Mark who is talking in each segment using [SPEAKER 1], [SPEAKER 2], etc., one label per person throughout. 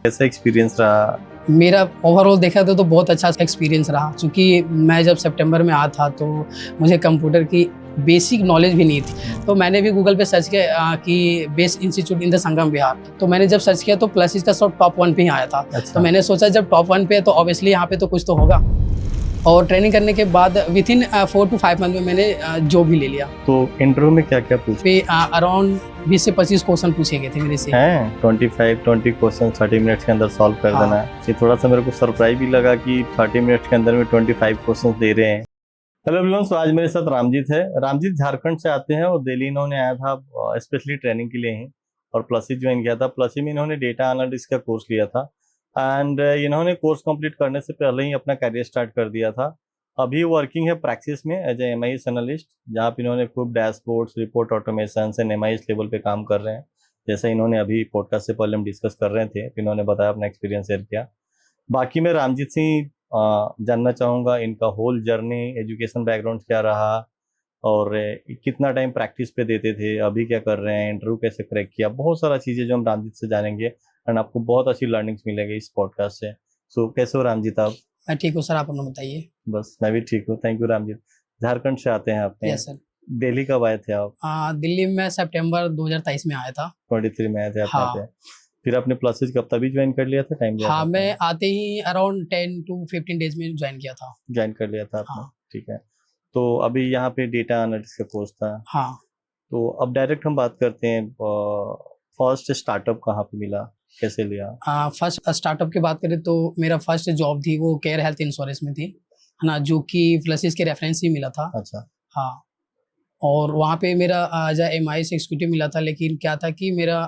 [SPEAKER 1] कैसा एक्सपीरियंस रहा?
[SPEAKER 2] मेरा ओवरऑल देखा तो बहुत अच्छा एक्सपीरियंस रहा, क्योंकि मैं जब सितंबर में आया था तो मुझे कंप्यूटर की बेसिक नॉलेज भी नहीं थी। तो मैंने भी गूगल पे सर्च किया कि बेस्ट इंस्टीट्यूट इन द संगम विहार। तो मैंने जब सर्च किया तो प्लस इसका सब टॉप 1 पे ही आया था।
[SPEAKER 1] अच्छा।
[SPEAKER 2] तो मैंने सोचा जब टॉप 1 पे है तो ऑब्वियसली यहाँ पे तो कुछ तो होगा। और ट्रेनिंग करने के बाद विथिन 4 to 5 मंथ में मैंने जॉब भी ले लिया।
[SPEAKER 1] तो इंटरव्यू में क्या क्या पूछा?
[SPEAKER 2] पे अराउंड 20 से 25 क्वेश्चन पूछे गए थे मेरे से।
[SPEAKER 1] हैं 20 क्वेश्चन 30 मिनट्स के अंदर सॉल्व कर
[SPEAKER 2] हाँ।
[SPEAKER 1] देना है। ये थोड़ा सा मेरे को सरप्राइज भी लगा कि 30 मिनट्स के अंदर में 25 क्वेश्चन दे रहे हैं। हेलो एवरीवन, तो आज मेरे साथ रामजीत है। रामजीत झारखंड से आते हैं और दिल्ली इन्होंने आया था स्पेशली ट्रेनिंग के लिए ही, और प्लसी ज्वाइन किया था। प्लसी में इन्होंने डेटा एनालिस्ट का कोर्स लिया था एंड इन्होंने कोर्स कंप्लीट करने से पहले ही अपना करियर स्टार्ट कर दिया था। अभी वर्किंग है प्रैक्सिस में एज ए MIS एनालिस्ट, जहाँ पे इन्होंने खूब डैशबोर्ड्स, रिपोर्ट ऑटोमेशन से MIS लेवल पे काम कर रहे हैं। जैसे इन्होंने अभी पॉडकास्ट से पहले हम डिस्कस कर रहे थे, तो इन्होंने बताया अपना एक्सपीरियंस शेयर किया। बाकी मैं रामजीत से ही जानना चाहूँगा इनका होल जर्नी, एजुकेशन बैकग्राउंड क्या रहा और कितना टाइम प्रैक्टिस पे देते थे, अभी क्या कर रहे हैं, इंटरव्यू कैसे क्रैक किया। बहुत सारा चीज़ें जो हम रामजीत से जानेंगे एंड आपको बहुत अच्छी लर्निंग्स मिलेंगी इस पॉडकास्ट से। सो कैसे हो रामजीत आप?
[SPEAKER 2] मैं ठीक हूँ सर, आप अपना बताइए।
[SPEAKER 1] बस मैं भी ठीक हूँ, थैंक यू रामजीत। झारखंड से आते हैं आपने?
[SPEAKER 2] Yes sir.
[SPEAKER 1] दिल्ली कब आए थे आप?
[SPEAKER 2] दिल्ली में सितंबर 2023 में आया था।
[SPEAKER 1] 23 में आए थे आप
[SPEAKER 2] हाँ।
[SPEAKER 1] यहाँ पे। फिर आपने प्लसेज कब तभी ज्वाइन कर लिया था? टाइम लिया
[SPEAKER 2] हाँ,
[SPEAKER 1] था?
[SPEAKER 2] मैं आते ही अराउंड 10 to 15 डेज में ज्वाइन किया था।
[SPEAKER 1] ज्वाइन कर लिया था आपने?
[SPEAKER 2] हाँ।
[SPEAKER 1] ठीक है। तो अभी यहाँ पे डेटा एनालिस्ट का कोर्स था।
[SPEAKER 2] हाँ।
[SPEAKER 1] तो अब डायरेक्ट हम बात करते हैं, फर्स्ट स्टार्टअप कहाँ पे मिला, कैसे लिया?
[SPEAKER 2] फर्स्ट स्टार्टअप की बात करें तो मेरा फर्स्ट जॉब थी वो केयर हेल्थ इंश्योरेंस में थी, है ना, जो कि फ्लसिस के रेफरेंस ही मिला था।
[SPEAKER 1] अच्छा।
[SPEAKER 2] हाँ। और वहाँ पे मेरा एज MIS एग्जीक्यूटिव मिला था, लेकिन क्या था कि मेरा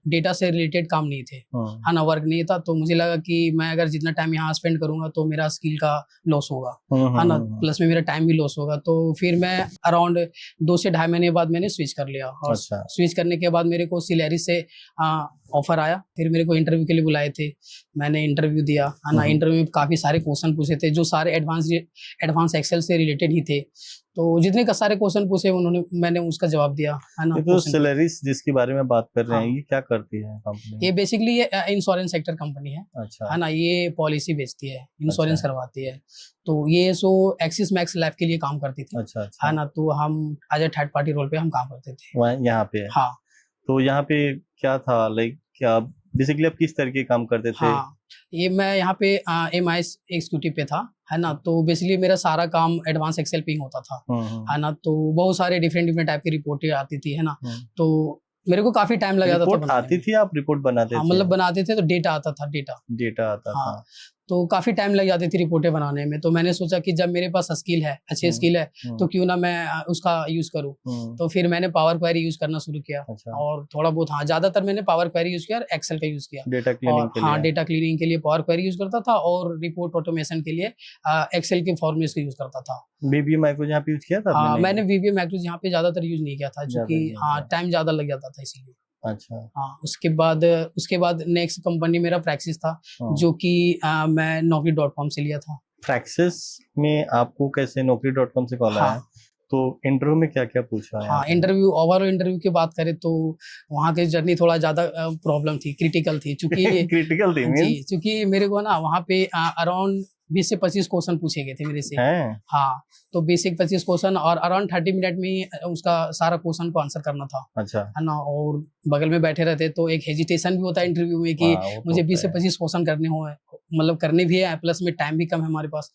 [SPEAKER 2] डेटा से रिलेटेड काम नहीं थे, है ना, वर्क नहीं था। तो मुझे लगा कि मैं अगर जितना टाइम यहाँ स्पेंड करूँगा तो मेरा स्किल का लॉस होगा, है ना, प्लस में मेरा टाइम भी लॉस होगा। तो फिर मैं अराउंड 2 से 2.5 महीने बाद मैंने स्विच कर लिया। और
[SPEAKER 1] अच्छा।
[SPEAKER 2] स्विच करने के बाद मेरे को सिलेरिस से ऑफर आया। फिर मेरे को इंटरव्यू के लिए बुलाए थे, मैंने इंटरव्यू दिया, है ना। इंटरव्यू में काफ़ी सारे क्वेश्चन पूछे थे जो सारे एडवांस एक्सेल से रिलेटेड ही थे। तो जितने का सारे क्वेश्चन पूछे मैंने उसका जवाब दिया, है ना।
[SPEAKER 1] तो सैलरीज जिसके बारे में बात कर रहे हैं,
[SPEAKER 2] हाँ।
[SPEAKER 1] ये क्या करती है कंपनी?
[SPEAKER 2] ये बेसिकली ये इंश्योरेंस सेक्टर कंपनी है,
[SPEAKER 1] अच्छा।
[SPEAKER 2] है ना। ये पॉलिसी बेचती है, इंश्योरेंस
[SPEAKER 1] अच्छा।
[SPEAKER 2] करवाती है। तो ये एक्सिस मैक्स लाइफ के लिए काम करती थी,
[SPEAKER 1] अच्छा अच्छा।
[SPEAKER 2] है ना। तो हम as a third party role पे हम काम करते थे
[SPEAKER 1] वहाँ यहाँ पे?
[SPEAKER 2] हाँ।
[SPEAKER 1] तो यहाँ पे क्या था, लाइक क्या बेसिकली आप किस तरह के काम करते थे?
[SPEAKER 2] हाँ, ये मैं यहाँ पे MIS एग्जीक्यूटिव पे था, है ना। तो बेसिकली मेरा सारा काम एडवांस एक्सेल पे ही होता था, है ना। तो बहुत सारे डिफरेंट टाइप की रिपोर्टें आती थी, है ना। तो मेरे को काफी टाइम लग जाता था
[SPEAKER 1] रिपोर्ट आती थी, आप रिपोर्ट बनाते
[SPEAKER 2] हाँ,
[SPEAKER 1] थे?
[SPEAKER 2] मतलब बनाते थे तो डेटा आता था,
[SPEAKER 1] डेटा आता
[SPEAKER 2] हाँ।
[SPEAKER 1] था।
[SPEAKER 2] तो काफी टाइम लग जाती थी रिपोर्टें बनाने में। तो मैंने सोचा कि जब मेरे पास स्किल है, अच्छी स्किल है, तो क्यों ना मैं उसका यूज करूँ। तो फिर मैंने पावर क्वेरी यूज करना शुरू किया।
[SPEAKER 1] अच्छा।
[SPEAKER 2] और थोड़ा बहुत, हाँ, ज्यादातर मैंने पावर क्वेरी यूज किया और एक्सेल का यूज किया।
[SPEAKER 1] डेटा क्लीनिंग के लिए?
[SPEAKER 2] हाँ, डेटा क्लीनिंग के लिए पावर क्वेरी यूज करता था और रिपोर्ट ऑटोमेशन के लिए एक्सेल के फॉर्मेट्स का यूज करता था।
[SPEAKER 1] VBA मैक्रो यहाँ पे यूज किया था आपने?
[SPEAKER 2] मैंने VBA मैक्रोज यहाँ पे ज्यादातर यूज नहीं किया था, क्योंकि हाँ टाइम ज्यादा लग जाता था इसीलिए।
[SPEAKER 1] अच्छा।
[SPEAKER 2] हाँ, उसके बाद नेक्स्ट कंपनी मेरा प्रैक्सिस था, जो कि मैं naukri.com से लिया था।
[SPEAKER 1] प्रैक्सिस में आपको कैसे naukri.com से कॉल आया? तो इंटरव्यू में क्या क्या पूछा है?
[SPEAKER 2] हाँ, ओवरऑल इंटरव्यू की बात करें तो वहाँ की जर्नी थोड़ा ज्यादा प्रॉब्लम थी, क्रिटिकल थी, क्योंकि
[SPEAKER 1] क्रिटिकल थी
[SPEAKER 2] जी, क्योंकि मेरे को ना वहाँ पे अराउंड 20 से 25 क्वेश्चन पूछे गए थे मेरे से। हाँ, तो बेसिक 25 क्वेश्चन और अराउंड 30 मिनट में उसका सारा क्वेश्चन को आंसर करना था।
[SPEAKER 1] अच्छा। है
[SPEAKER 2] ना। और बगल में बैठे रहते तो एक हेजिटेशन भी होता है इंटरव्यू में कि मुझे 20 से 25 क्वेश्चन करने हो, मतलब करने भी है, प्लस में टाइम भी कम है हमारे पास।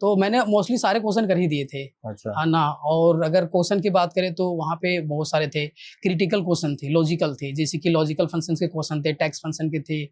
[SPEAKER 2] तो मैंने मोस्टली सारे क्वेश्चन कर ही दिए थे।
[SPEAKER 1] अच्छा।
[SPEAKER 2] है ना। और अगर क्वेश्चन की बात करें तो वहाँ पे बहुत सारे थे, क्रिटिकल क्वेश्चन थे, लॉजिकल थे, जैसे कि लॉजिकल फंक्शन के क्वेश्चन थे, टैक्स फंक्शन के थे,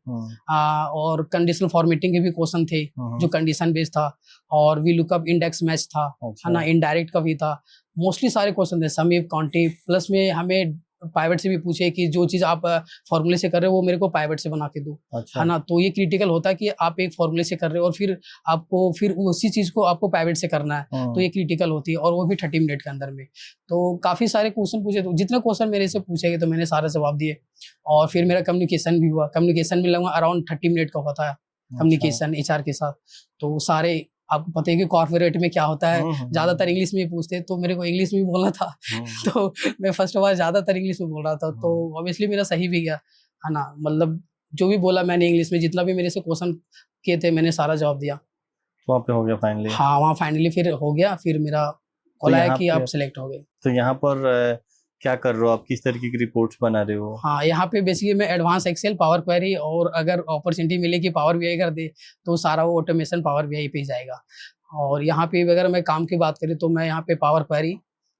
[SPEAKER 2] और कंडीशनल फॉर्मेटिंग के भी क्वेश्चन थे जो कंडीशन बेस्ड था, और वी लुकअप इंडेक्स मैच था, है ना, इनडायरेक्ट का भी था। मोस्टली सारे क्वेश्चन थे, समीप काउंटी, प्लस में हमें पाइवट से भी पूछे कि जो चीज आप फॉर्मूले से कर रहे हो वो मेरे को पाइवट से बना के दो। अच्छा। है ना। तो ये क्रिटिकल होता है कि आप एक फॉर्मूले से कर रहे हो और फिर आपको उसी चीज को आपको पाइवट से करना है, तो ये क्रिटिकल होती है, और वो भी 30 मिनट के अंदर में। तो काफी सारे क्वेश्चन पूछे, तो जितने क्वेश्चन मेरे से पूछे गए तो मैंने सारे जवाब दिए। और फिर मेरा कम्युनिकेशन भी हुआ, कम्युनिकेशन में लगभग अराउंड 30 मिनट का होता है कम्युनिकेशन HR के साथ। तो सारे आपको पता है कि कॉर्पोरेट में क्या होता है, ज्यादातर इंग्लिश में पूछते हैं, तो मेरे को इंग्लिश में बोलना था। तो मैं फर्स्ट ऑफ ऑल ज्यादातर इंग्लिश में बोल रहा था, तो ऑब्वियसली मेरा सही भी गया, है ना। मतलब जो भी बोला मैंने इंग्लिश में, जितना भी मेरे से क्वेश्चन किए थे मैंने सारा जवाब दिया।
[SPEAKER 1] वहाँ पे हो गया फाइनली?
[SPEAKER 2] हाँ, वहाँ फाइनली फिर हो गया, फिर मेरा कॉल आया कि आप सिलेक्ट हो गए।
[SPEAKER 1] तो यहाँ पर क्या कर रहे हो आप, किस तरीके की रिपोर्ट्स बना रहे हो?
[SPEAKER 2] हाँ, यहाँ पे बेसिकली मैं एडवांस एक्सेल, पावर क्वेरी, और अगर अपॉर्चुनिटी मिले कि पावर बीआई कर दे तो सारा वो ऑटोमेशन पावर बीआई पे ही जाएगा। और यहाँ पे अगर मैं काम की बात करें तो मैं यहाँ पे पावर क्वेरी,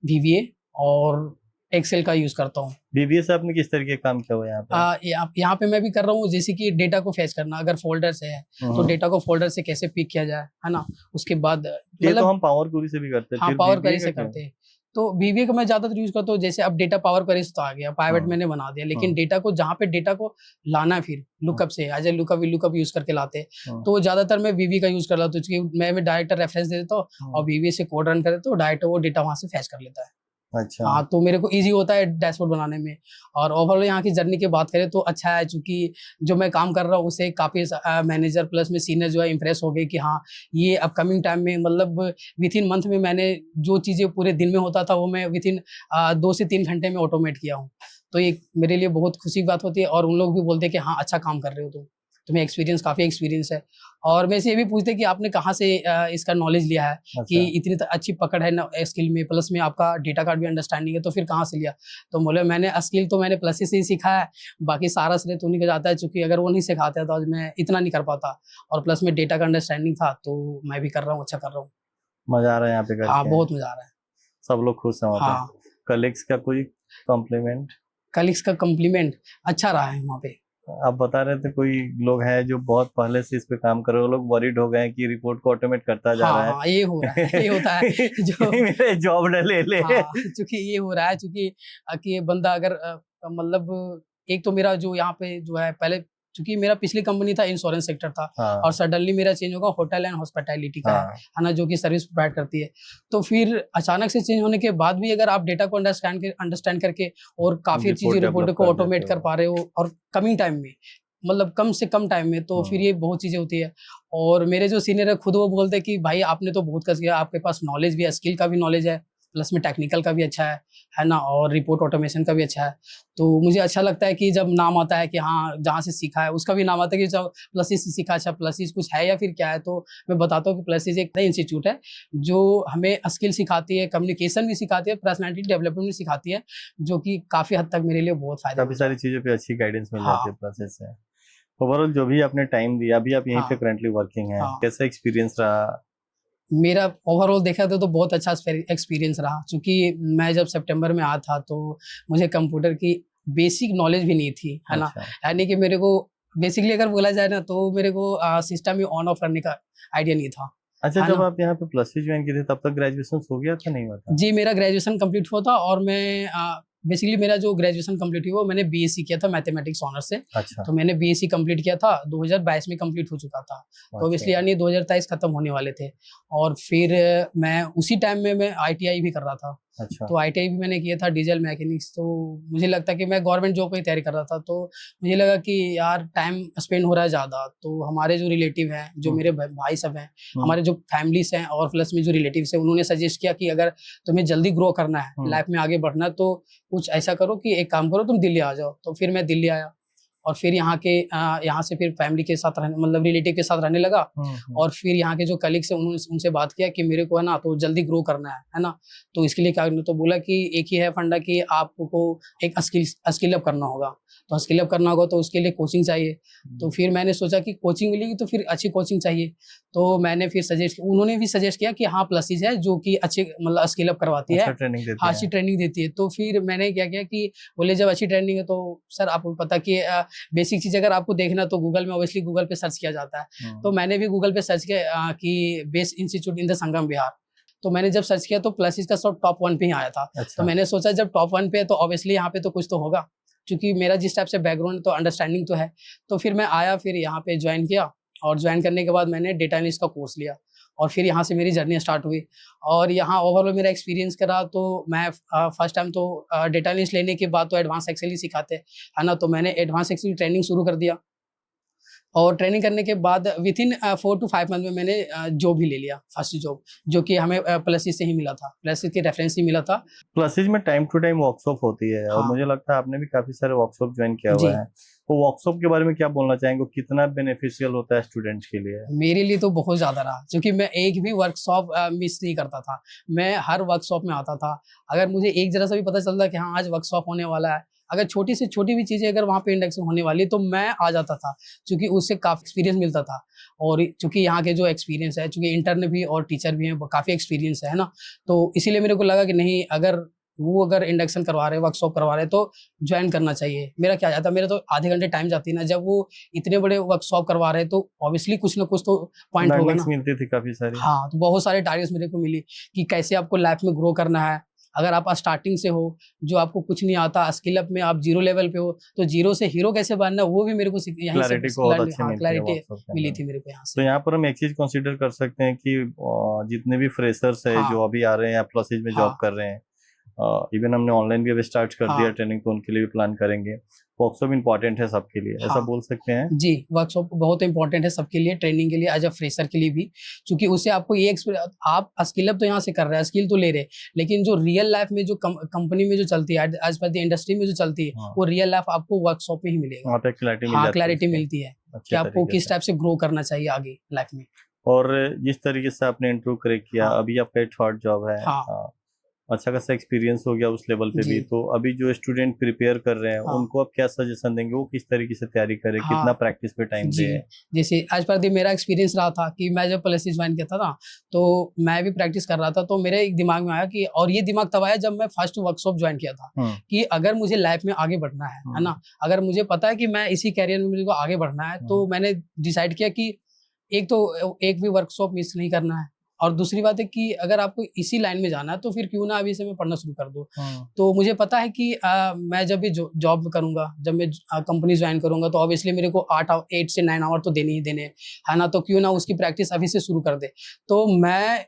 [SPEAKER 2] वीवीए और एक्सेल का यूज करता हूँ।
[SPEAKER 1] वीवीए से आपने किस तरीके का काम किया हुआ है यहाँ पे?
[SPEAKER 2] यहाँ पे मैं भी कर रहा हूँ, जैसे कि डेटा को फेच करना, अगर फोल्डर से है तो डेटा को फोल्डर से कैसे पिक किया जाए, है ना। उसके बाद
[SPEAKER 1] ये तो हम पावर क्वेरी से भी करते हैं।
[SPEAKER 2] हाँ, पावर क्वेरी से करते हैं। तो वीवीए को मैं ज्यादातर यूज करता हूँ। जैसे अब डेटा पावर क्वेरी से तो आ गया, पाइवट मैंने बना दिया, लेकिन डेटा को जहाँ पे डेटा को लाना है फिर लुकअप से, एज ए लुकअप यूज करके लाते हैं, तो ज्यादातर मैं वीवी का यूज कर लेता हूँ, क्योंकि मैं डायरेक्ट रेफरेंस दे देता हूँ और वीवी से कोड रन कर देता हूँ, डायरेक्ट वो डेटा वहां से फैच कर लेता है।
[SPEAKER 1] अच्छा।
[SPEAKER 2] हाँ, तो मेरे को इजी होता है डैशबोर्ड बनाने में। और ओवरऑल यहाँ की जर्नी की बात करें तो अच्छा है, क्योंकि जो मैं काम कर रहा हूँ उससे काफी मैनेजर प्लस में सीनियर जो है इम्प्रेस हो गए कि हाँ ये अपकमिंग टाइम में, मतलब विद इन मंथ में मैंने जो चीजें पूरे दिन में होता था वो मैं विद इन 2 से 3 घंटे में ऑटोमेट किया हूँ। तो ये मेरे लिए बहुत खुशी की बात होती है, और उन लोग भी बोलते हैं कि हाँ अच्छा काम कर रहे हो तुम्हें एक्सपीरियंस, काफी एक्सपीरियंस है। और मैं से ये भी पूछते कि आपने कहाँ से इसका नॉलेज लिया है। अच्छा। कि इतनी अच्छी पकड़ है स्किल में, प्लस में आपका डेटा का भी अंडरस्टैंडिंग है, तो फिर कहाँ से लिया। तो बोले मैंने स्किल तो मैंने प्लस से ही सीखा है, बाकी सारा श्रेय तो उन्हीं को जाता है, क्योंकि अगर वो नहीं सिखाते तो आज मैं इतना नहीं कर पाता। और प्लस में डेटा का अंडरस्टैंडिंग था, तो मैं भी कर रहा हूँ, अच्छा कर रहा हूँ।
[SPEAKER 1] मजा आ रहा है यहाँ पे करके?
[SPEAKER 2] हाँ, बहुत मजा आ रहा है।
[SPEAKER 1] सब लोग खुश हैं? हाँ। कलीग्स का कोई कॉम्प्लीमेंट?
[SPEAKER 2] कलीग्स का कॉम्प्लीमेंट अच्छा रहा है वहाँ पे।
[SPEAKER 1] आप बता रहे थे कोई लोग हैं जो बहुत पहले से इस पे काम कर रहे हो, लोग वरीड हो गए कि रिपोर्ट को ऑटोमेट करता जा रहा है।
[SPEAKER 2] हाँ, ये हो रहा है, ये होता है जो
[SPEAKER 1] मेरे जॉब न ले ले।
[SPEAKER 2] क्योंकि ये हो रहा है, क्योंकि ये बंदा अगर मतलब एक तो मेरा जो यहाँ पे जो है, पहले क्योंकि मेरा पिछली कंपनी था इंश्योरेंस सेक्टर था। हाँ। और सडनली मेरा चेंज होगा होटल एंड हॉस्पिटैलिटी का। हाँ। है ना, जो कि सर्विस प्रोवाइड करती है। तो फिर अचानक से चेंज होने के बाद भी अगर आप डेटा को अंडरस्टैंड करके और काफी चीजें रिपोर्ट को ऑटोमेट कर पा रहे हो, और कमिंग टाइम में, मतलब कम से कम टाइम में, तो फिर ये बहुत चीजें होती है। और मेरे जो सीनियर है खुद वो बोलते हैं कि भाई आपने तो बहुत कर किया, आपके पास नॉलेज भी है, स्किल का भी नॉलेज है, प्लस में टेक्निकल का भी अच्छा है ना, और रिपोर्ट ऑटोमेशन का भी अच्छा है। तो मुझे अच्छा लगता है कि जब नाम आता है कि हाँ जहाँ से सीखा है, उसका भी नाम आता है कि जब प्लसिस से सीखा। अच्छा, प्लसिस कुछ है या फिर क्या है, तो मैं बताता हूँ कि प्लसिस एक नई इंस्टीट्यूट है जो हमें स्किल सिखाती है, कम्युनिकेशन भी सिखाती है, पर्सनैलिटी डेवलपमेंट भी सिखाती है, जो कि काफी हद तक मेरे लिए बहुत फायदा, काफी
[SPEAKER 1] सारी चीजों पे अच्छी गाइडेंस मिल जाती है प्लसिस से। ओवरऑल जो भी आपने टाइम दिया, अभी आप यहीं पे करंटली वर्किंग है, कैसा एक्सपीरियंस रहा?
[SPEAKER 2] मेरा ओवरऑल देखा तो बहुत अच्छा एक्सपीरियंस रहा, क्योंकि मैं जब सितंबर में आया था तो मुझे कंप्यूटर की बेसिक नॉलेज भी नहीं थी, है ना। यानी कि मेरे को बेसिकली अगर बोला जाए ना तो मेरे को सिस्टम में ऑन ऑफ करने का आइडिया नहीं था।
[SPEAKER 1] अच्छा, जब आप यहाँ पे प्लस सी ज्वाइन किए थे तब तक ग्रेजुएशन हो गया था, नहीं हुआ था?
[SPEAKER 2] जी, मेरा ग्रेजुएशन कंप्लीट हुआ था, और मैं बेसिकली मेरा जो ग्रेजुएशन कंप्लीट हुआ मैंने बीएससी किया था मैथमेटिक्स ऑनर्स से। अच्छा। तो मैंने बीएससी कंप्लीट किया था, 2022 में कंप्लीट हो चुका था। तो ऑब्वियसली यानी 2023 खत्म होने वाले थे, और फिर मैं उसी टाइम में मैं आईटीआई भी कर रहा था। अच्छा। तो आईटीआई भी मैंने किया था डीजल मैकेनिक्स। तो मुझे लगता कि मैं गवर्नमेंट जॉब की तैयारी कर रहा था, तो मुझे लगा कि यार टाइम स्पेंड हो रहा है ज़्यादा, तो हमारे जो रिलेटिव हैं, जो मेरे भाई सब हैं, हमारे जो फैमिलीज हैं, और प्लस में जो रिलेटिव्स हैं, उन्होंने सजेस्ट किया कि अगर तुम्हें जल्दी ग्रो करना है, लाइफ में आगे बढ़ना है, तो कुछ ऐसा करो कि एक काम करो, तुम दिल्ली आ जाओ। तो फिर मैं दिल्ली आया, और फिर यहाँ से फिर फैमिली के साथ रहने, मतलब रिलेटिव के साथ रहने लगा। और फिर यहाँ के जो कलीग्स हैं उनसे बात किया कि मेरे को है ना तो जल्दी ग्रो करना है ना, तो इसके लिए क्या करना। तो बोला कि एक ही है फंडा कि आपको एक स्किल अप करना होगा। तो स्किल अप करना होगा तो उसके लिए कोचिंग चाहिए। तो फिर मैंने सोचा कि कोचिंग मिलेगी तो फिर अच्छी कोचिंग चाहिए। तो मैंने फिर उन्होंने भी सजेस्ट किया कि हाँ प्लसिस है जो कि अच्छे मतलब स्किल अप करवाती है, अच्छी ट्रेनिंग देती है। तो फिर मैंने क्या किया कि बोले जब अच्छी ट्रेनिंग है तो सर आपको पता कि बेसिक चीज अगर आपको देखना तो गूगल में ऑब्वियसली गूगल पे सर्च किया जाता है। तो मैंने भी गूगल पे सर्च किया कि बेस्ट इंस्टीट्यूट इन द संगम बिहार। तो मैंने जब सर्च किया तो प्लसिस का सब टॉप 1 पे ही आया था। अच्छा। तो मैंने सोचा जब टॉप 1 पे है तो ऑब्वियसली यहाँ पे तो कुछ तो होगा, क्योंकि मेरा जिस टाइप से बैकग्राउंड तो अंडरस्टैंडिंग तो है। तो फिर मैं आया, फिर यहाँ पे ज्वाइन किया, और ज्वाइन करने के बाद मैंने डेटा एनालिस्ट का कोर्स लिया, और फिर यहाँ से मेरी जर्नी स्टार्ट हुई। और यहाँ ओवरऑल मेरा एक्सपीरियंस करा तो मैं फर्स्ट टाइम तो डेटा एनालिस्ट लेने के बाद तो एडवांस एक्सेल ही सिखाते है ना, तो मैंने एडवांस एक्सेल की ट्रेनिंग शुरू कर दिया। और ट्रेनिंग करने के बाद विद इन 4 to 5 मंथ में मैंने जॉब भी ले लिया, फर्स्ट जॉब, जो कि हमें प्लसिस से ही मिला था, प्लसिस के रेफरेंस ही मिला था।
[SPEAKER 1] प्लसिस में टाइम टू टाइम वर्कशॉप होती है। हाँ। और मुझे लगता है आपने भी काफी सारे वर्कशॉप ज्वाइन किया हुआ है, तो वर्कशॉप के बारे में क्या बोलना चाहेंगे, कितना बेनिफिशियल होता है स्टूडेंट्स के लिए?
[SPEAKER 2] मेरे लिए तो बहुत ज्यादा रहा, क्योंकि मैं एक भी वर्कशॉप मिस नहीं करता था। मैं हर वर्कशॉप में आता था। अगर मुझे एक जरा सा भी पता चलता कि हाँ आज वर्कशॉप होने वाला है, अगर छोटी से छोटी भी चीजें अगर वहाँ पे इंडक्शन होने वाली है, तो मैं आ जाता था, क्योंकि उससे काफी एक्सपीरियंस मिलता था। और चूंकि यहाँ के जो एक्सपीरियंस है, चूंकि इंटर्न भी और टीचर भी हैं, काफी एक्सपीरियंस है ना, तो इसीलिए मेरे को लगा कि नहीं, अगर इंडक्शन करवा रहे हैं, वर्कशॉप करवा रहे हैं, तो ज्वाइन करना चाहिए। मेरा क्या जाता, मेरा तो आधे घंटे टाइम जाती है ना, जब वो इतने बड़े वर्कशॉप करवा रहे हैं, तो ऑब्वियसली कुछ ना कुछ तो पॉइंट होगा ना।
[SPEAKER 1] मिलती थी काफी सारी।
[SPEAKER 2] हाँ, तो बहुत सारे टारगेट्स मेरे को मिली कि कैसे आपको लाइफ में ग्रो करना है। अगर आप स्टार्टिंग से हो, जो आपको कुछ नहीं आता, स्किल अप में आप जीरो लेवल पे हो, तो जीरो से हीरो कैसे बनना, वो भी मेरे को यहीं से क्लैरिटी मिली थी मेरे को यहाँ से।
[SPEAKER 1] तो यहाँ पर हम एक चीज कंसीडर कर सकते हैं कि जितने भी फ्रेशर्स है जो अभी आ रहे हैं या प्लसेज में जॉब कर रहे हैं, इवन हमने ऑनलाइन भी अभी स्टार्ट कर दिया ट्रेनिंग, तो उनके लिए भी प्लान करेंगे। वर्कशॉप इंपॉर्टेंट है सबके लिए, ऐसा बोल सकते हैं?
[SPEAKER 2] जी, वर्कशॉप बहुत इंपॉर्टेंट है सबके लिए, ट्रेनिंग के लिए, एज अ फ्रेशर के लिए भी, क्योंकि उससे आपको ये आप स्किल अप तो यहाँ से कर रहे हैं, स्किल तो ले रहे हैं, लेकिन जो रियल लाइफ में जो कंपनी में जो चलती है, आज पर इंडस्ट्री में जो चलती है, वो रियल लाइफ आपको वर्कशॉप में ही मिलेगा।
[SPEAKER 1] वहाँ पे
[SPEAKER 2] क्लैरिटी मिलती है कि आपको किस टाइप से ग्रो करना चाहिए आगे लाइफ में।
[SPEAKER 1] और जिस तरीके से आपने इंटरव्यू क्रैक किया, अभी आपका थर्ड जॉब है, अच्छा खासा एक्सपीरियंस हो गया उस लेवल पे भी, तो अभी जो स्टूडेंट प्रिपेयर कर रहे हैं, उनको आप क्या सजेशन देंगे, वो किस तरीके से तैयारी करें, कितना प्रैक्टिस पे टाइम दें?
[SPEAKER 2] जैसे आज पर मेरा एक्सपीरियंस रहा था कि मैं जब प्लस ज्वाइन किया था ना, तो मैं भी प्रैक्टिस कर रहा था, तो मेरे एक दिमाग में आया कि, और ये दिमाग तब आया जब मैं फर्स्ट वर्कशॉप ज्वाइन किया था, कि अगर मुझे लाइफ में आगे बढ़ना है ना, अगर मुझे पता है कि मैं इसी कैरियर में मुझे को आगे बढ़ना है, तो मैंने डिसाइड किया कि एक भी वर्कशॉप मिस नहीं करना है, और दूसरी बात है कि अगर आपको इसी लाइन में जाना है, तो फिर क्यों ना अभी से मैं पढ़ना शुरू कर दूं। तो मुझे पता है कि मैं जब भी जॉब करूंगा, जब मैं कंपनी ज्वाइन करूंगा, तो ऑब्वियसली मेरे को 8 से 9 आवर तो देने ही देने है ना, तो क्यों ना उसकी प्रैक्टिस अभी से शुरू कर दे। तो मैं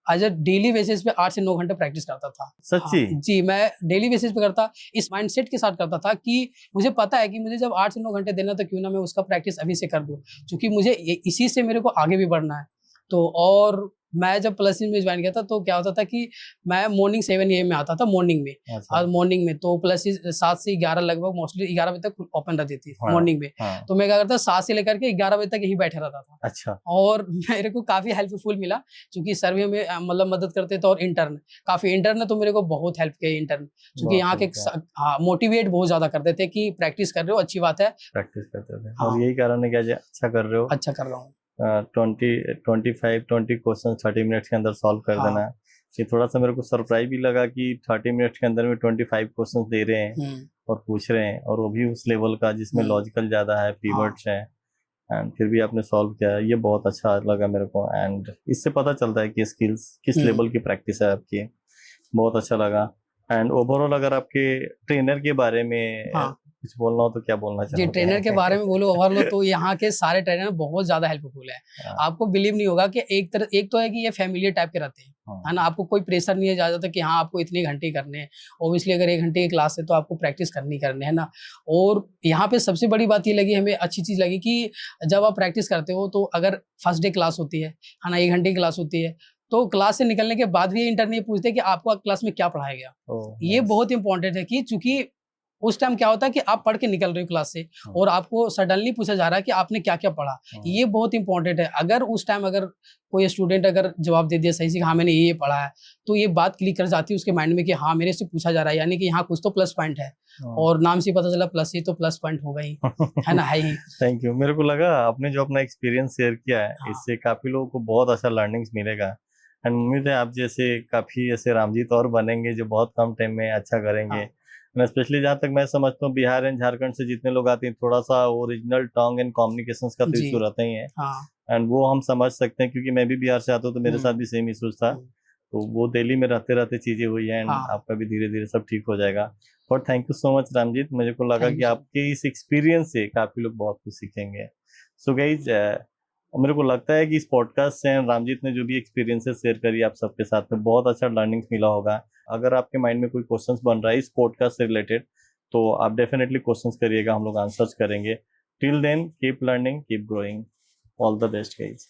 [SPEAKER 2] आज डेली बेसिस पे 8 से 9 घंटे प्रैक्टिस करता था।
[SPEAKER 1] सच्ची?
[SPEAKER 2] जी, मैं डेली बेसिस पे करता, इस माइंडसेट के साथ करता था कि मुझे पता है कि मुझे जब 8 से 9 घंटे देना, तो क्यों ना मैं उसका प्रैक्टिस अभी से कर दूं, क्योंकि मुझे इसी से मेरे को आगे भी बढ़ना है। तो और मैं जब प्लस में ज्वाइन किया था, तो क्या होता था कि मैं मॉर्निंग 7 AM में आता था, मॉर्निंग में। और मॉर्निंग में तो प्लस 7 से 11 लगभग, मोस्टली 11 बजे तक ओपन रहती थी मॉर्निंग में। तो मैं क्या करता, 7 से लेकर के 11 बजे तक यही बैठे रहता था।
[SPEAKER 1] अच्छा।
[SPEAKER 2] और मेरे को काफी हेल्पफुल मिला, क्योंकि सर्वे में मतलब मदद करते थे, और इंटर्न तो मेरे को बहुत हेल्प किया इंटर्न, क्योंकि यहाँ के मोटिवेट बहुत ज्यादा करते थे कि प्रैक्टिस कर रहे हो, अच्छी बात है, प्रैक्टिस करते थे।
[SPEAKER 1] और यही कारण है कि अच्छा कर रहे हो।
[SPEAKER 2] अच्छा कर रहा हूँ।
[SPEAKER 1] 20 क्वेश्चन 30 मिनट्स के अंदर सॉल्व कर देना है। ये थोड़ा सा मेरे को सरप्राइज भी लगा कि 30 मिनट्स के अंदर में 25 क्वेश्चन दे रहे हैं और पूछ रहे हैं, और वो भी उस लेवल का जिसमें लॉजिकल ज्यादा है, कीवर्ड्स हैं, एंड फिर भी आपने सॉल्व किया। ये बहुत अच्छा लगा मेरे को, एंड इससे पता चलता है कि स्किल्स किस लेवल की प्रैक्टिस है आपकी। बहुत अच्छा लगा। एंड ओवरऑल अगर आपके ट्रेनर के बारे में कुछ बोलना हो तो क्या बोलना चाहोगे?
[SPEAKER 2] जी, ट्रेनर के बारे में बोलो ओवरऑल, तो यहाँ के सारे ट्रेनर बहुत ज्यादा हेल्पफुल है। आपको बिलीव नहीं होगा कि एक तो है कि ये फैमिली टाइप के रहते हैं, है ना, आपको कोई प्रेशर नहीं है ज्यादा कि हाँ आपको इतने घंटे करने हैं। ऑब्वियसली अगर 1 घंटे की क्लास है, तो आपको प्रैक्टिस करनी है ना। और यहाँ पे सबसे बड़ी बात ये लगी हमें, अच्छी चीज लगी कि जब आप प्रैक्टिस करते हो, तो अगर फर्स्ट डे क्लास होती है ना, 1 घंटे की क्लास होती है, तो क्लास से निकलने के बाद भी इंटर्न ये पूछते हैं कि आपको क्लास में क्या पढ़ाया गया। ये बहुत इंपॉर्टेंट है, कि चूंकि उस टाइम क्या होता है कि आप पढ़ के निकल रहे हो क्लास से, और आपको सडनली पूछा जा रहा है कि आपने क्या क्या पढ़ा। ये बहुत इंपॉर्टेंट है। अगर उस टाइम अगर कोई स्टूडेंट अगर जवाब दे दिया सही से, हाँ मैंने ये पढ़ा है, तो ये बात क्लिक कर जाती है उसके माइंड में कि हाँ मेरे से पूछा जा रहा है, यानी कि यहाँ कुछ तो प्लस पॉइंट है। और नाम से पता चला प्लस ही, तो प्लस पॉइंट होगा ही, है ना, है ही।
[SPEAKER 1] Thank you. मेरे को लगा आपने जो अपना एक्सपीरियंस शेयर किया है, इससे काफी लोगों को बहुत अच्छा लर्निंग्स मिलेगा, एंड उम्मीद है आप जैसे काफी ऐसे रामजीत और बनेंगे जो बहुत कम टाइम में अच्छा करेंगे। स्पेशली जहाँ तक मैं समझता हूँ, बिहार एंड झारखंड से जितने लोग आते हैं, थोड़ा सा ओरिजिनल टंग एंड कम्युनिकेशन का तो इशू रहता ही है, एंड वो हम समझ सकते हैं, क्योंकि मैं भी बिहार से आता हूँ, तो मेरे साथ भी सेम इशूज था। तो वो दिल्ली में रहते रहते चीजें हुई है, एंड आपका भी धीरे धीरे सब ठीक हो जाएगा। और thank you so much Ramjeet, मुझे को लगा कि आपके इस एक्सपीरियंस से काफी लोग बहुत कुछ सीखेंगे। सो गाइज, मेरे को लगता है कि इस पॉडकास्ट से रामजीत ने जो भी एक्सपीरियंसेस शेयर करी आप सबके साथ में, बहुत अच्छा लर्निंग्स मिला होगा। अगर आपके माइंड में कोई क्वेश्चंस बन रहा है इस पॉडकास्ट से रिलेटेड, तो आप डेफिनेटली क्वेश्चंस करिएगा, हम लोग आंसर्स करेंगे। Till then keep learning, keep growing, all the best guys.